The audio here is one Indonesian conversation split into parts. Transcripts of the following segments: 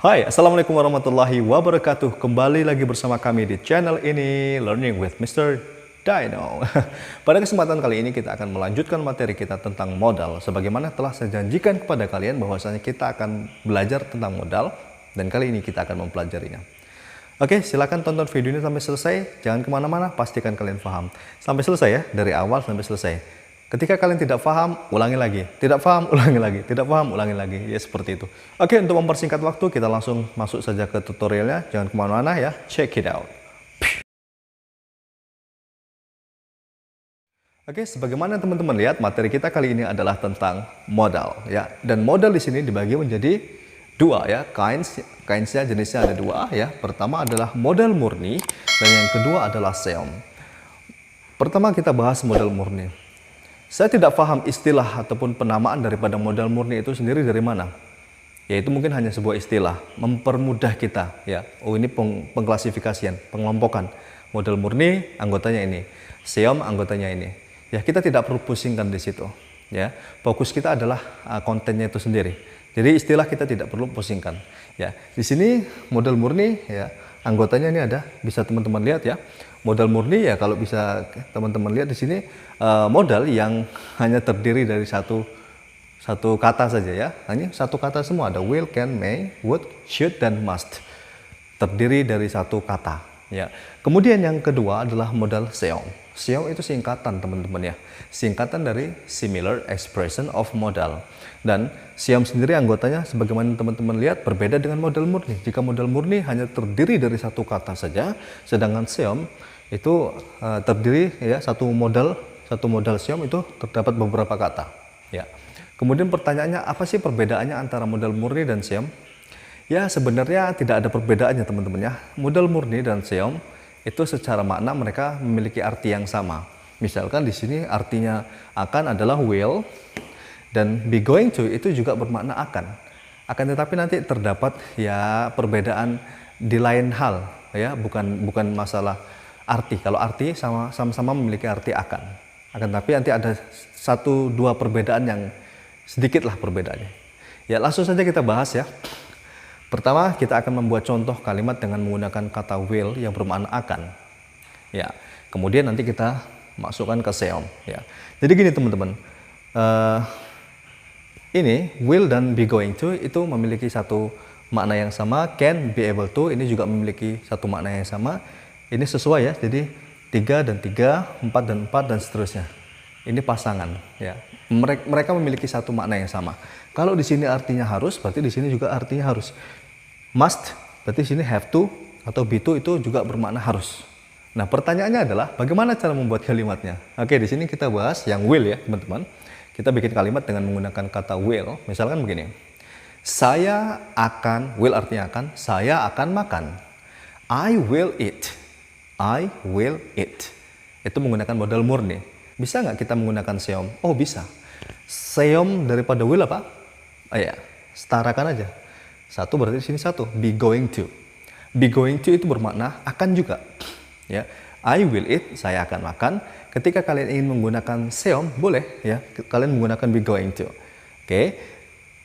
Hai, Assalamualaikum warahmatullahi wabarakatuh. Kembali lagi bersama kami di channel ini, Learning with Mr. Dino. Pada kesempatan kali ini kita akan melanjutkan materi kita tentang modal. Sebagaimana telah saya janjikan kepada kalian bahwasanya kita akan belajar tentang modal. Dan kali ini kita akan mempelajarinya. Oke, silakan tonton video ini sampai selesai. Jangan kemana-mana, pastikan kalian paham. Sampai selesai ya, dari awal sampai selesai. Ketika kalian tidak paham, ulangi lagi. Tidak paham, ulangi lagi. Tidak paham, ulangi lagi. Ya, seperti itu. Oke, untuk mempersingkat waktu, kita langsung masuk saja ke tutorialnya. Jangan kemana-mana ya. Check it out. Oke, sebagaimana teman-teman lihat, materi kita kali ini adalah tentang modal. Ya. Dan modal di sini dibagi menjadi dua ya. Kinds-nya jenisnya ada dua ya. Pertama adalah modal murni, dan yang kedua adalah seom. Pertama kita bahas modal murni. Saya tidak paham istilah ataupun penamaan daripada modal murni itu sendiri dari mana. Yaitu mungkin hanya sebuah istilah, mempermudah kita ya. Oh, ini pengklasifikasian, pengelompokan. Modal murni anggotanya ini, seom anggotanya ini. Ya, kita tidak perlu pusingkan di situ. Ya, fokus kita adalah kontennya itu sendiri. Jadi istilah kita tidak perlu pusingkan. Ya, di sini modal murni ya, anggotanya ini ada, bisa teman-teman lihat ya. Modal murni ya, kalau bisa teman-teman lihat di sini modal yang hanya terdiri dari satu kata saja ya. Hanya satu kata semua, ada will, can, may, would, should, dan must. Terdiri dari satu kata ya. Kemudian yang kedua adalah modal seom. Seom itu singkatan teman-teman ya. Singkatan dari similar expression of modal. Dan seom sendiri anggotanya sebagaimana teman-teman lihat berbeda dengan modal murni. Jika modal murni hanya terdiri dari satu kata saja, sedangkan seom itu terdiri ya satu modal seom itu terdapat beberapa kata ya. Kemudian pertanyaannya, apa sih perbedaannya antara modal murni dan seom? Ya, sebenarnya tidak ada perbedaannya teman-teman ya. Modal murni dan seom itu secara makna mereka memiliki arti yang sama. Misalkan di sini artinya akan adalah will, dan be going to itu juga bermakna akan. Akan tetapi nanti terdapat ya perbedaan di lain hal ya, bukan masalah arti. Kalau arti sama-sama memiliki arti akan tapi nanti ada satu dua perbedaan yang sedikit lah perbedaannya. Ya, langsung saja kita bahas ya. Pertama, kita akan membuat contoh kalimat dengan menggunakan kata will yang bermakna akan. Ya, kemudian nanti kita masukkan ke seom. Ya, jadi gini teman-teman. Ini will dan be going to itu memiliki satu makna yang sama. Can, be able to ini juga memiliki satu makna yang sama. Ini sesuai ya, jadi 3 dan 3, 4 dan 4 dan seterusnya. Ini pasangan ya. Mereka memiliki satu makna yang sama. Kalau di sini artinya harus, berarti di sini juga artinya harus. Must, berarti di sini have to atau be to itu juga bermakna harus. Nah, pertanyaannya adalah bagaimana cara membuat kalimatnya? Oke, di sini kita bahas yang will ya, teman-teman. Kita bikin kalimat dengan menggunakan kata will. Misalkan begini. Saya akan, will artinya akan, saya akan makan. I will eat. I will eat. Itu menggunakan modal murni. Bisa nggak kita menggunakan seom? Oh, bisa. Seom daripada will apa? Oh ya, setarakan aja. Satu berarti di sini satu. Be going to. Be going to itu bermakna akan juga. Ya, I will eat. Saya akan makan. Ketika kalian ingin menggunakan seom, boleh ya. Kalian menggunakan be going to. Oke.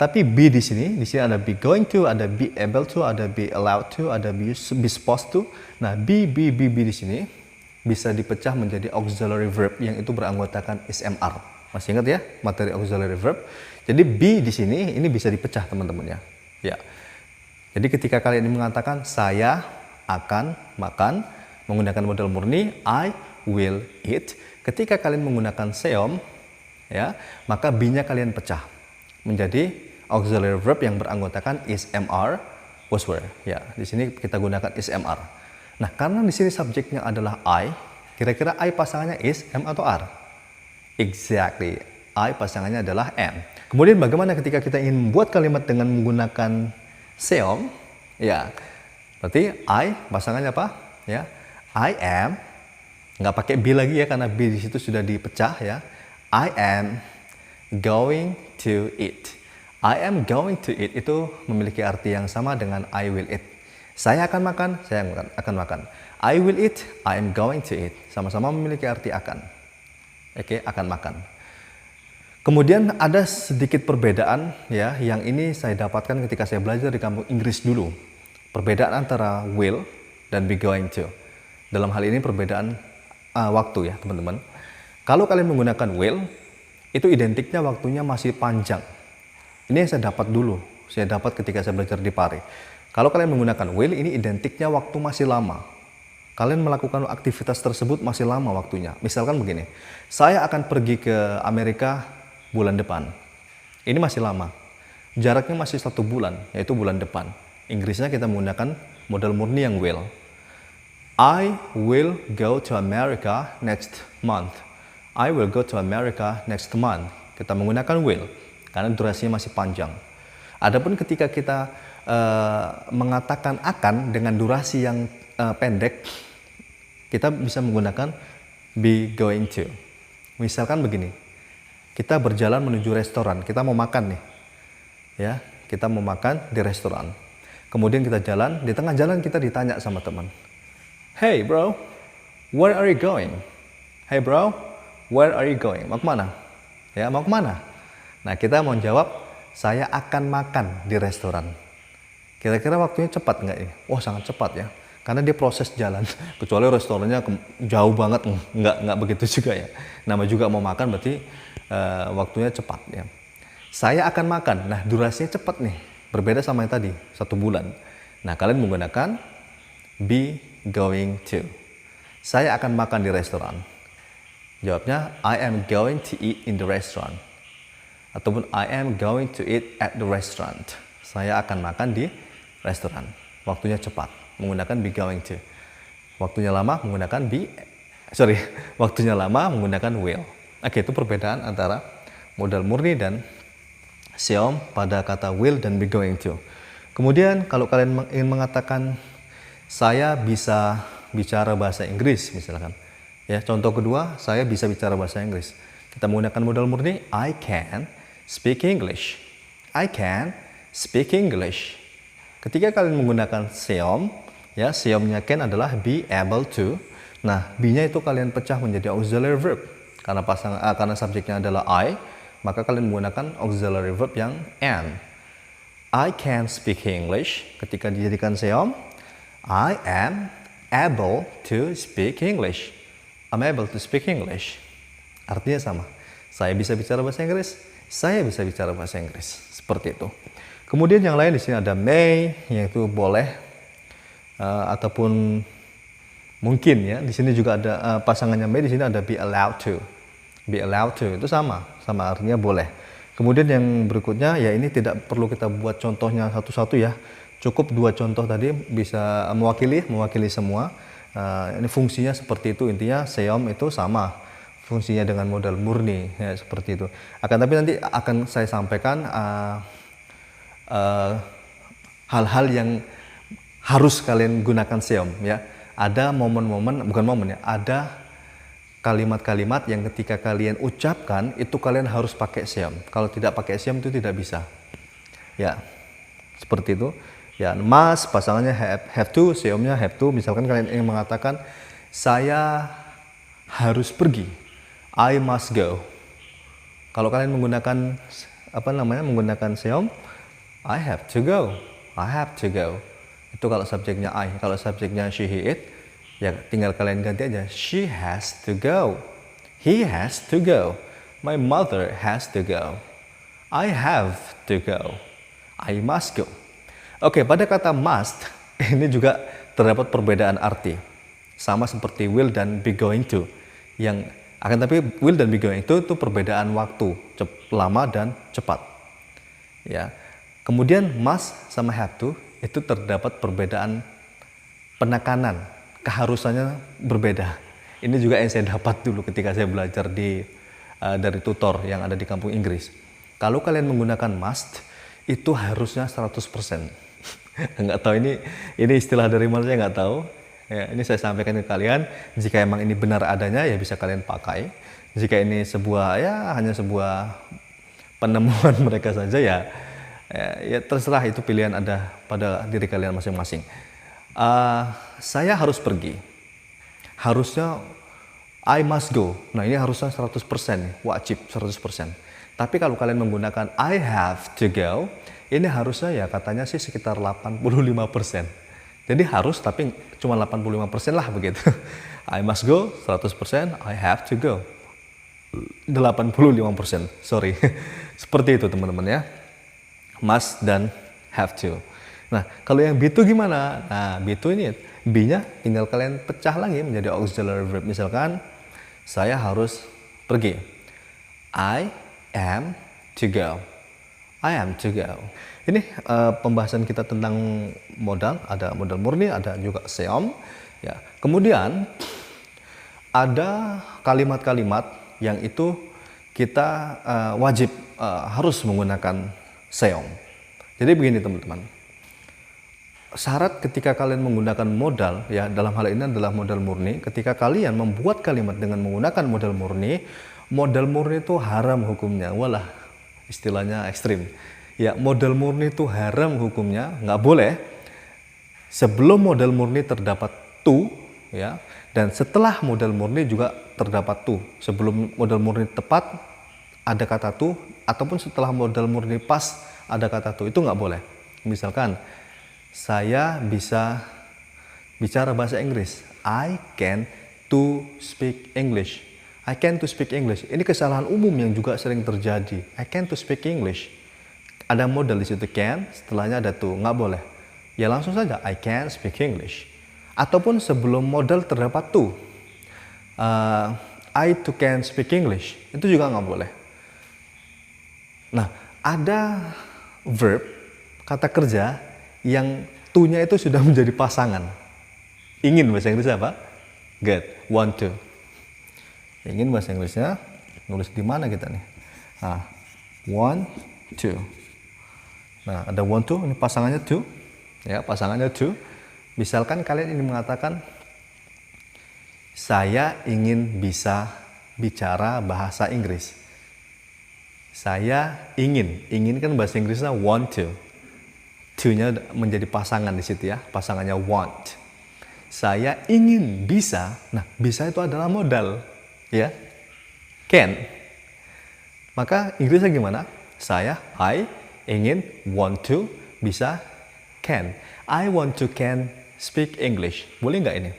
Tapi be di sini ada be going to, ada be able to, ada be allowed to, ada be supposed to. Nah, be di sini bisa dipecah menjadi auxiliary verb yang itu beranggotakan is mr. Masih ingat ya materi auxiliary verb? Jadi be di sini ini bisa dipecah teman-teman ya. Ya. Jadi ketika kalian mengatakan saya akan makan menggunakan modal murni I will eat. Ketika kalian menggunakan seom ya, maka be-nya kalian pecah menjadi auxiliary verb yang beranggotakan is mr was were. Ya, di sini kita gunakan is mr. Nah, karena di sini subjeknya adalah I, kira-kira I pasangannya is, M atau R? Exactly. I pasangannya adalah M. Kemudian bagaimana ketika kita ingin membuat kalimat dengan menggunakan seom? Ya, berarti I pasangannya apa? Ya, I am. Nggak pakai be lagi ya, karena be di situ sudah dipecah ya. I am going to eat. I am going to eat itu memiliki arti yang sama dengan I will eat. Saya akan makan, saya akan makan. I will eat, I am going to eat. Sama-sama memiliki arti akan. Oke, akan makan. Kemudian ada sedikit perbedaan ya, yang ini saya dapatkan ketika saya belajar di kampung Inggris dulu. Perbedaan antara will dan be going to. Dalam hal ini perbedaan waktu ya teman-teman. Kalau kalian menggunakan will, itu identiknya waktunya masih panjang. Ini yang saya dapat dulu, saya dapat ketika saya belajar di Pare. Kalau kalian menggunakan will, ini identiknya waktu masih lama. Kalian melakukan aktivitas tersebut masih lama waktunya. Misalkan begini, saya akan pergi ke Amerika bulan depan. Ini masih lama. Jaraknya masih 1 bulan, yaitu bulan depan. Inggrisnya kita menggunakan modal murni yang will. I will go to America next month. I will go to America next month. Kita menggunakan will, karena durasinya masih panjang. Adapun ketika kita mengatakan akan dengan durasi yang pendek, kita bisa menggunakan be going to. Misalkan begini, kita berjalan menuju restoran, kita mau makan nih, ya, kita mau makan di restoran. Kemudian kita jalan, di tengah jalan kita ditanya sama teman, "Hey bro, where are you going?" "Hey bro, where are you going?" Mau kemana? Ya, mau kemana? Nah, kita mau jawab, saya akan makan di restoran. Kira-kira waktunya cepat nggak ini? Oh, sangat cepat ya. Karena dia proses jalan. Kecuali restorannya jauh banget, nggak begitu juga ya. Nama juga mau makan berarti waktunya cepat ya. Saya akan makan. Nah, durasinya cepat nih. Berbeda sama yang tadi, 1 bulan. Nah, kalian menggunakan be going to. Saya akan makan di restoran. Jawabnya, I am going to eat in the restaurant. Ataupun I am going to eat at the restaurant. Saya akan makan di restoran. Waktunya cepat, menggunakan be going to. Waktunya lama menggunakan waktunya lama menggunakan will. Oke, itu perbedaan antara modal murni dan seom pada kata will dan be going to. Kemudian kalau kalian ingin mengatakan saya bisa bicara bahasa Inggris misalkan. Ya, contoh kedua, saya bisa bicara bahasa Inggris. Kita menggunakan modal murni, I can speak English. I can speak English. Ketika kalian menggunakan seom, ya, seomnya can adalah be able to. Nah, be-nya itu kalian pecah menjadi auxiliary verb. Karena subjeknya adalah I, maka kalian menggunakan auxiliary verb yang am. I can speak English. Ketika dijadikan seom, I am able to speak English. I'm able to speak English. Artinya sama. Saya bisa bicara bahasa Inggris. Saya bisa bicara bahasa Inggris. Seperti itu. Kemudian yang lain di sini ada may, yaitu boleh ataupun mungkin ya. Di sini juga ada pasangannya may, di sini ada be allowed to. Be allowed to itu sama artinya boleh. Kemudian yang berikutnya ya, ini tidak perlu kita buat contohnya satu-satu ya. Cukup 2 contoh tadi bisa mewakili semua. Ini fungsinya seperti itu, intinya seom itu sama fungsinya dengan modal murni ya, seperti itu. Tapi nanti akan saya sampaikan hal-hal yang harus kalian gunakan seom ya. Ada momen-momen, bukan momen ya, ada kalimat-kalimat yang ketika kalian ucapkan itu kalian harus pakai seom. Kalau tidak pakai seom itu tidak bisa. Ya, seperti itu. Ya, must pasangannya have to, seomnya have to. Misalkan kalian ingin mengatakan saya harus pergi, I must go. Kalau kalian menggunakan menggunakan seom, I have to go. I have to go. Itu kalau subjeknya I. Kalau subjeknya she, he, it, ya tinggal kalian ganti aja. She has to go. He has to go. My mother has to go. I have to go. I must go. Oke, pada kata must, ini juga terdapat perbedaan arti. Sama seperti will dan be going to. Tapi will dan be going to itu perbedaan waktu, lama dan cepat. Ya. Kemudian must sama have to itu terdapat perbedaan penekanan, keharusannya berbeda. Ini juga yang saya dapat dulu ketika saya belajar dari tutor yang ada di kampung Inggris. Kalau kalian menggunakan must, itu harusnya 100%. Nggak tahu ini istilah dari mana, saya nggak tahu. Ya, ini saya sampaikan ke kalian. Jika emang ini benar adanya, ya bisa kalian pakai. Jika ini hanya sebuah penemuan mereka saja, ya terserah, itu pilihan ada pada diri kalian masing-masing. Saya harus pergi. Harusnya I must go. Nah, ini harusnya 100%, wajib 100%. Tapi kalau kalian menggunakan I have to go, ini harusnya ya katanya sih sekitar 85%. Jadi harus tapi cuma 85% lah begitu. I must go 100%, I have to go 85%. Sorry. Seperti itu teman-teman ya. Must dan have to. Nah, kalau yang be to gimana? Nah, be to ini be-nya tinggal kalian pecah lagi menjadi auxiliary verb. Misalkan saya harus pergi. I am to go. I am to go. Ini pembahasan kita tentang modal. Ada modal murni, ada juga seom. Ya. Kemudian ada kalimat-kalimat yang itu kita wajib harus menggunakan seom. Jadi begini teman-teman. Syarat ketika kalian menggunakan modal, ya dalam hal ini adalah modal murni. Ketika kalian membuat kalimat dengan menggunakan modal murni itu haram hukumnya. Walah, istilahnya ekstrim. Ya, modal murni itu haram hukumnya, nggak boleh. Sebelum modal murni terdapat to, ya, dan setelah modal murni juga terdapat to. Sebelum modal murni tepat ada kata to, ataupun setelah modal murni pas ada kata to, itu nggak boleh. Misalkan saya bisa bicara bahasa Inggris. I can to speak English. I can to speak English. Ini kesalahan umum yang juga sering terjadi. I can to speak English. Ada modal di situ can, setelahnya ada to, nggak boleh. Ya langsung saja I can speak English. Ataupun sebelum modal terdapat to, I to can speak English. Itu juga nggak boleh. Nah, ada verb kata kerja yang to-nya itu sudah menjadi pasangan. Ingin bahasa Inggris apa? Get, want to. Ingin bahasa Inggrisnya nulis di mana kita nih? Nah, want to. Nah, ada want to, ini pasangannya to. Ya, pasangannya to. Misalkan kalian ingin mengatakan saya ingin bisa bicara bahasa Inggris. Saya ingin kan bahasa Inggrisnya want to. To-nya menjadi pasangan di situ ya, pasangannya want. Saya ingin bisa. Nah, bisa itu adalah modal, ya. Can. Maka Inggrisnya gimana? Saya, I ingin, want to, bisa, can. I want to can speak English. Boleh nggak ini?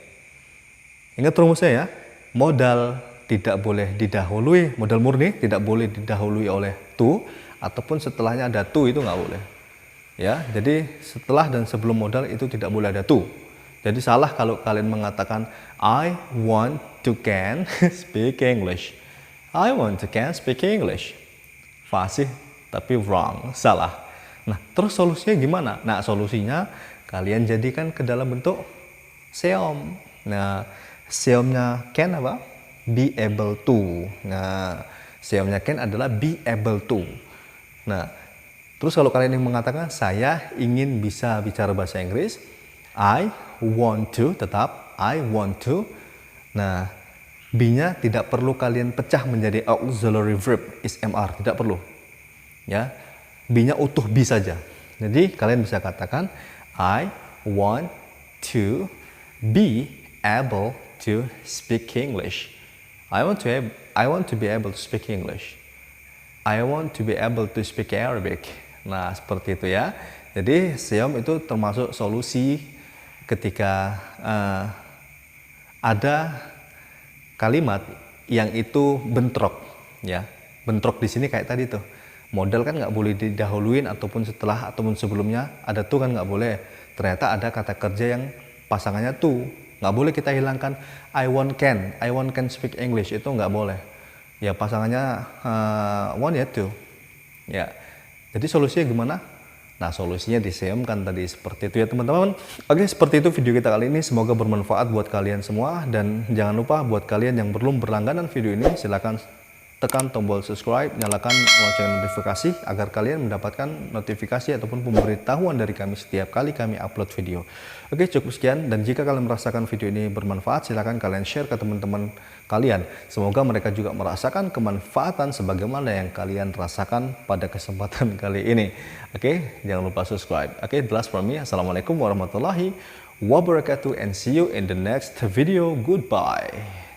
Ingat rumusnya ya. Modal tidak boleh didahului, modal murni tidak boleh didahului oleh to, ataupun setelahnya ada to, itu nggak boleh. Ya, jadi setelah dan sebelum modal itu tidak boleh ada to. Jadi salah kalau kalian mengatakan I want to can speak English. I want to can speak English. Fasih tapi wrong, salah. Nah, terus solusinya gimana? Nah, solusinya kalian jadikan ke dalam bentuk seom. Nah, seomnya can apa? Be able to. Nah, seomnya can adalah be able to. Nah, terus kalau kalian ingin mengatakan saya ingin bisa bicara bahasa Inggris, I want to, tetap I want to. Nah, be-nya tidak perlu kalian pecah menjadi auxiliary verb is mr, tidak perlu. Ya, be-nya utuh be saja. Jadi kalian bisa katakan I want to be able to speak English. I want to be able to speak English. I want to be able to speak Arabic. Nah, seperti itu ya. Jadi, seom itu termasuk solusi ketika ada kalimat yang itu bentrok. Ya, bentrok di sini kayak tadi tuh. Modal kan nggak boleh didahuluin ataupun setelah ataupun sebelumnya ada tuh kan nggak boleh. Ternyata ada kata kerja yang pasangannya tuh. Nggak boleh kita hilangkan I want can speak English, itu nggak boleh. Ya, pasangannya want ya to. Ya. Jadi solusinya gimana? Nah, solusinya diseomkan tadi seperti itu ya teman-teman. Oke, seperti itu video kita kali ini. Semoga bermanfaat buat kalian semua. Dan jangan lupa buat kalian yang belum berlangganan video ini, silahkan tekan tombol subscribe, nyalakan lonceng notifikasi agar kalian mendapatkan notifikasi ataupun pemberitahuan dari kami setiap kali kami upload video. Oke, cukup sekian. Dan jika kalian merasakan video ini bermanfaat, silahkan kalian share ke teman-teman kalian. Semoga mereka juga merasakan kemanfaatan sebagaimana yang kalian rasakan pada kesempatan kali ini. Oke, jangan lupa subscribe. Oke, the last from me. Assalamualaikum warahmatullahi wabarakatuh and see you in the next video. Goodbye.